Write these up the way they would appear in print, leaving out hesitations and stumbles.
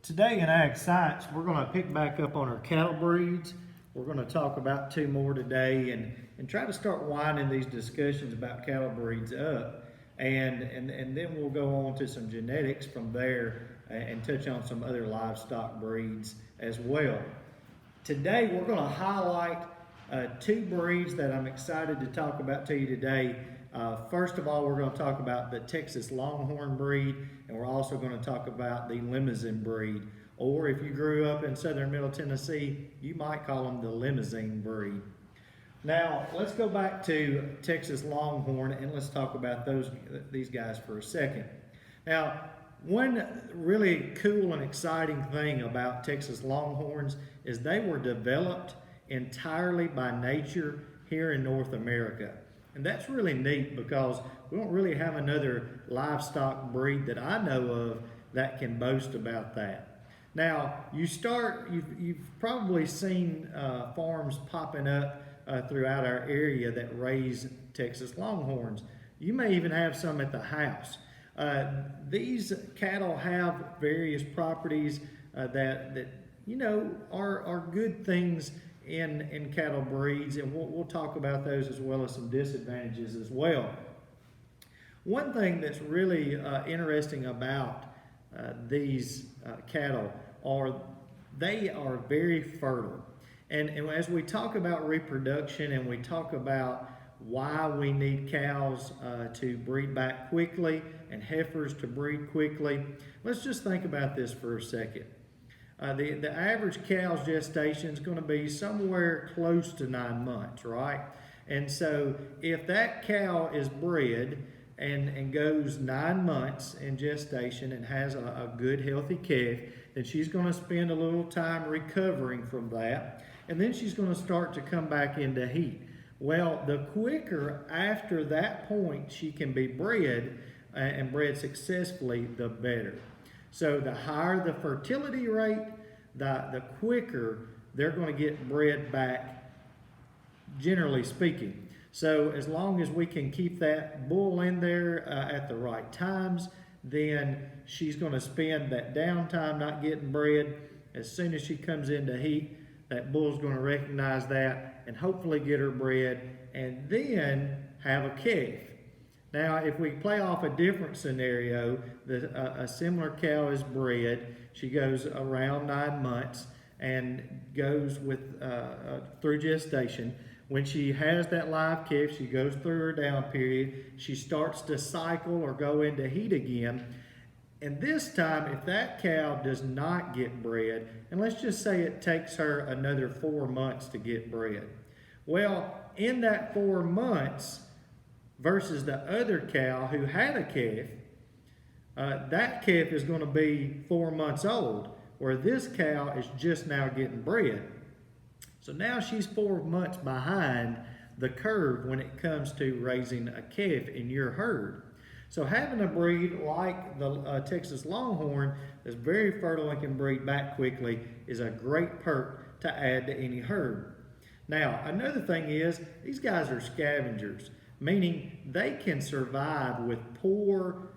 Today in Ag Science, we're going to pick back up on our cattle breeds. We're going to talk about two more today and try to start winding these discussions about cattle breeds up. And then we'll go on to some genetics from there and touch on some other livestock breeds as well. Today, we're going to highlight two breeds that I'm excited to talk about to you today. First of all, we're going to talk about the Texas Longhorn breed, and we're also going to talk about the Limousin breed. Or if you grew up in southern Middle Tennessee, you might call them the Limousine breed. Now, let's go back to Texas Longhorn and let's talk about these guys for a second. Now, one really cool and exciting thing about Texas Longhorns is they were developed entirely by nature here in North America. And that's really neat because we don't really have another livestock breed that I know of that can boast about that. Now, you've probably seen farms popping up throughout our area that raise Texas Longhorns. You may even have some at the house. These cattle have various properties that you know are good things in cattle breeds, and we'll talk about those as well as some disadvantages as well. One thing that's really interesting about these cattle are they are very fertile. And as we talk about reproduction and we talk about why we need cows to breed back quickly and heifers to breed quickly, let's just think about this for a second. The average cow's gestation is going to be somewhere close to 9 months, right? And so if that cow is bred and goes 9 months in gestation and has a good healthy calf, then she's going to spend a little time recovering from that, and then she's going to start to come back into heat. Well, the quicker after that point she can be bred and bred successfully, the better. So the higher the fertility rate, the quicker they're going to get bred back, generally speaking. So as long as we can keep that bull in there at the right times, then she's going to spend that downtime not getting bred. As soon as she comes into heat, that bull's going to recognize that and hopefully get her bred and then have a calf. Now, if we play off a different scenario, a similar cow is bred. She goes around 9 months and goes through gestation. When she has that live calf, she goes through her down period. She starts to cycle or go into heat again. And this time, if that cow does not get bred, and let's just say it takes her another 4 months to get bred. Well, in that 4 months, versus the other cow who had a calf, that calf is going to be 4 months old, where this cow is just now getting bred. So now she's 4 months behind the curve when it comes to raising a calf in your herd. So having a breed like the Texas Longhorn that's very fertile and can breed back quickly is a great perk to add to any herd. Now, another thing is these guys are scavengers, meaning they can survive with poor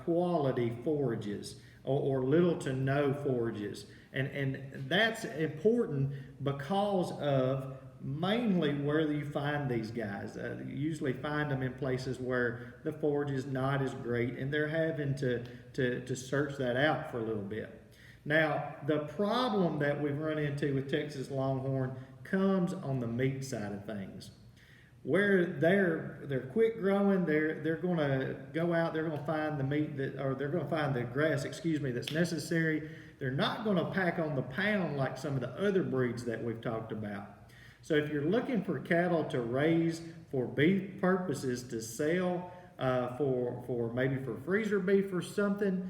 quality forages or little to no forages. And that's important because of mainly where you find these guys. You usually find them in places where the forage is not as great and they're having to search that out for a little bit. Now, the problem that we've run into with Texas Longhorn comes on the meat side of things. Where they're quick growing, they're going to go out, they're going to find the meat they're going to find the grass, that's necessary. They're not going to pack on the pound like some of the other breeds that we've talked about. So if you're looking for cattle to raise for beef purposes to sell, for maybe for freezer beef or something,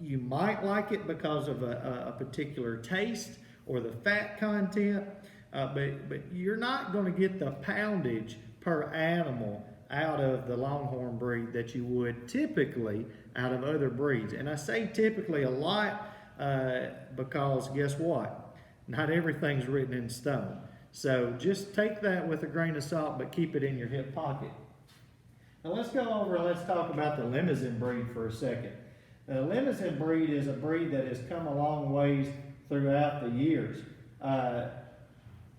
you might like it because of a particular taste or the fat content. But you're not going to get the poundage per animal out of the Longhorn breed that you would typically out of other breeds. And I say typically a lot because guess what? Not everything's written in stone. So just take that with a grain of salt, but keep it in your hip pocket. Now let's talk about the Limousin breed for a second. The Limousin breed is a breed that has come a long ways throughout the years.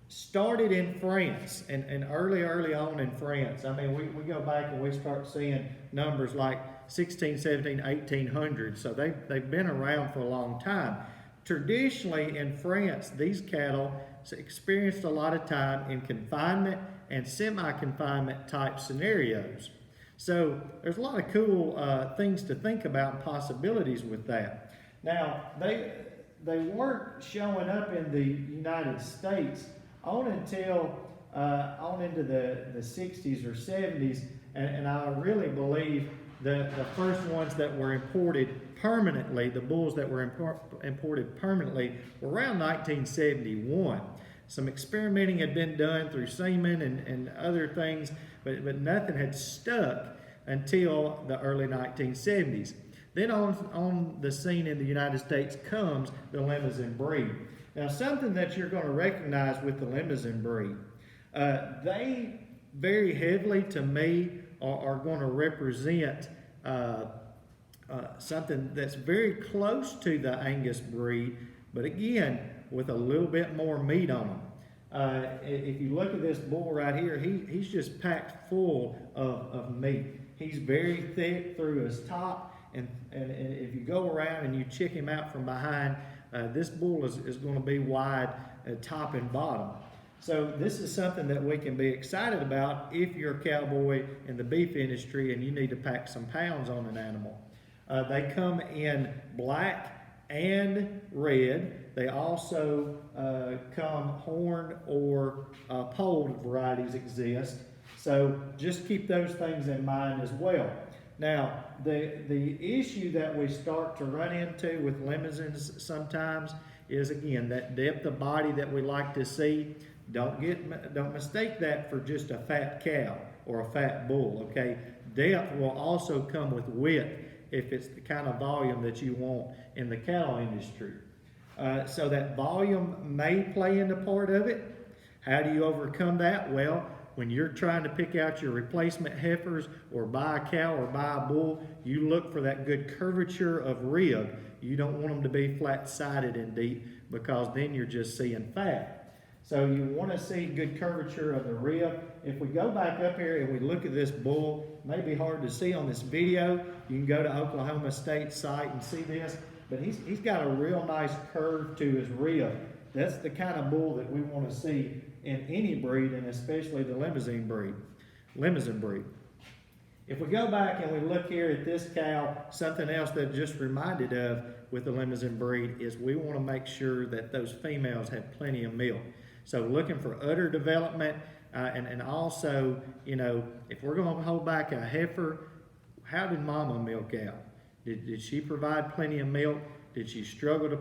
Started in France and early on in France. I mean, we go back and we start seeing numbers like 16, 17, 1800. So they've been around for a long time. Traditionally in France, these cattle experienced a lot of time in confinement and semi-confinement type scenarios. So there's a lot of cool things to think about and possibilities with that. Now, they weren't showing up in the United States on until on into the 60s or 70s, and I really believe that the first ones that were imported permanently, the bulls that were imported permanently, were around 1971. Some experimenting had been done through semen and other things, but nothing had stuck until the early 1970s. Then on the scene in the United States comes the Limousin breed. Now, something that you're going to recognize with the Limousin breed, they very heavily, to me, are going to represent something that's very close to the Angus breed, but again, with a little bit more meat on them. If you look at this bull right here, he's just packed full of meat. He's very thick through his top, and if you go around and you check him out from behind, this bull is going to be wide top and bottom. So this is something that we can be excited about if you're a cowboy in the beef industry and you need to pack some pounds on an animal. They come in black and red. They also come horned or polled varieties exist. So just keep those things in mind as well. Now, the issue that we start to run into with Limousins sometimes is, again, that depth of body that we like to see. Don't mistake that for just a fat cow or a fat bull, okay? Depth will also come with width if it's the kind of volume that you want in the cattle industry. So that volume may play into part of it. How do you overcome that? Well, when you're trying to pick out your replacement heifers or buy a cow or buy a bull, you look for that good curvature of rib. You don't want them to be flat-sided and deep, because then you're just seeing fat. So you want to see good curvature of the rib. If we go back up here and we look at this bull, it may be hard to see on this video. You can go to Oklahoma State site and see this, but he's got a real nice curve to his rib. That's the kind of bull that we want to see in any breed, and especially the Limousin breed. If we go back and we look here at this cow, something else that just reminded of with the Limousin breed is we want to make sure that those females have plenty of milk. So looking for udder development, and also, you know, if we're going to hold back a heifer, how did mama milk out? Did she provide plenty of milk? Did she struggle to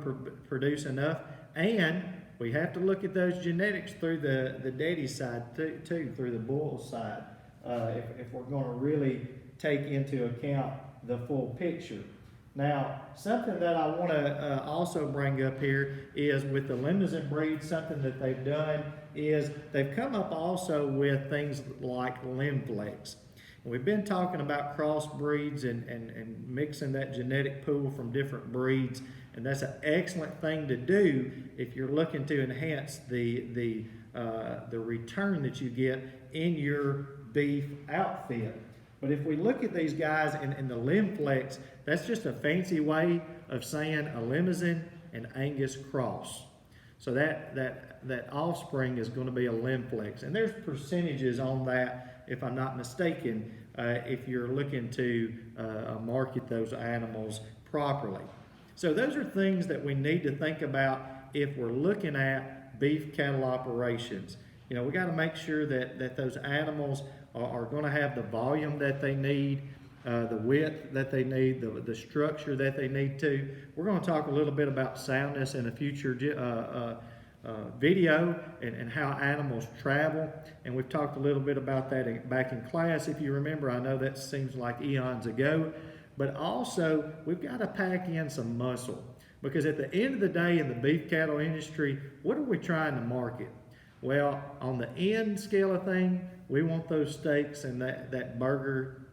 produce enough? And we have to look at those genetics through the daddy side too, through the bull side, if we're going to really take into account the full picture. Now, something that I want to also bring up here is with the Limousin breed, something that they've done is they've come up also with things like limb flex. We've been talking about crossbreeds and mixing that genetic pool from different breeds, and that's an excellent thing to do if you're looking to enhance the return that you get in your beef outfit. But if we look at these guys in the limb flex, that's just a fancy way of saying a Limousin and Angus cross. So that offspring is going to be a limb flex, and there's percentages on that, if I'm not mistaken, if you're looking to market those animals properly. So those are things that we need to think about if we're looking at beef cattle operations. You know, we got to make sure that those animals are going to have the volume that they need, the width that they need, the structure that they need to. We're going to talk a little bit about soundness in a future video and how animals travel, and we've talked a little bit about that back in class. If you remember, I know that seems like eons ago, but also we've got to pack in some muscle, because at the end of the day in the beef cattle industry, what are we trying to market? Well, on the end scale of thing, we want those steaks and that burger,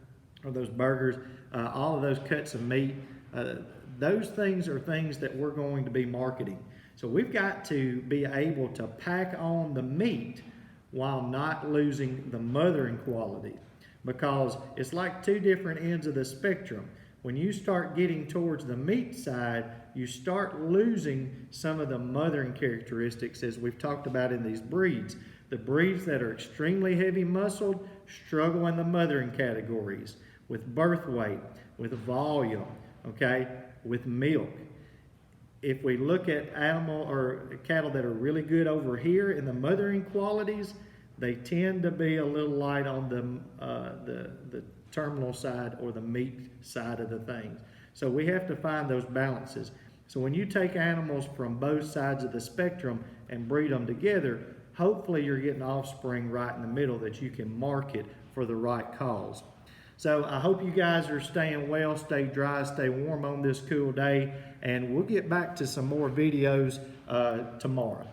or those burgers, all of those cuts of meat Those things are things that we're going to be marketing. So we've got to be able to pack on the meat while not losing the mothering quality, because it's like two different ends of the spectrum. When you start getting towards the meat side, you start losing some of the mothering characteristics, as we've talked about in these breeds. The breeds that are extremely heavy muscled struggle in the mothering categories with birth weight, with volume, okay, with milk. If we look at animal or cattle that are really good over here in the mothering qualities, they tend to be a little light on the terminal side or the meat side of the things. So we have to find those balances. So when you take animals from both sides of the spectrum and breed them together, hopefully you're getting offspring right in the middle that you can market for the right cause. So I hope you guys are staying well, stay dry, stay warm on this cool day, and we'll get back to some more videos tomorrow.